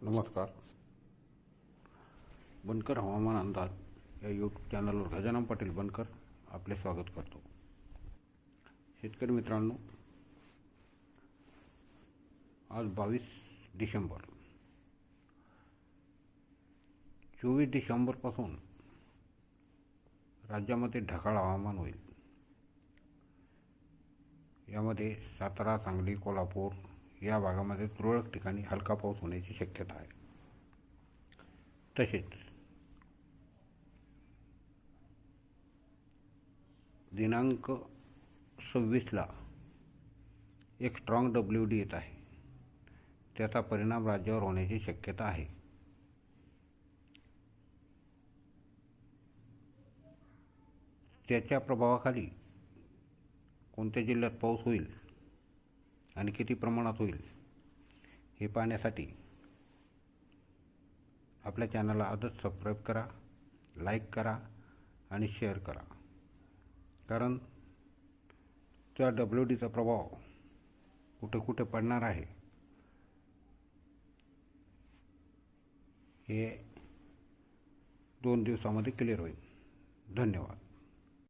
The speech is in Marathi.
नमस्कार. बनकर हवामान अंदाज या यूट्यूब चॅनलवर गजानन पाटील बनकर आपले स्वागत करतो. शेतकरी मित्रांनो, आज 22 डिसेंबर. 24 डिसेंबरपासून राज्यामध्ये ढगाळ हवामान होईल. यामध्ये सातारा, सांगली, कोल्हापूर या भागामध्ये तुरळक ठिकाणी हलका पाऊस होण्याची शक्यता आहे. तसेच दिनांक 26ला एक स्ट्रॉंग WD येत आहे. त्याचा परिणाम राज्यावर होण्याची शक्यता आहे. त्याच्या प्रभावाखाली कोणत्या जिल्ह्यात पाऊस होईल आणि किती प्रमाणात होईल हे पाहण्यासाठी आपल्या चॅनलला आजच सबस्क्राईब करा, लाईक करा आणि शेअर करा. कारण त्या WDचा प्रभाव कुठे कुठे पडणार आहे हे 2 दिवसामध्ये क्लिअर होईल. धन्यवाद.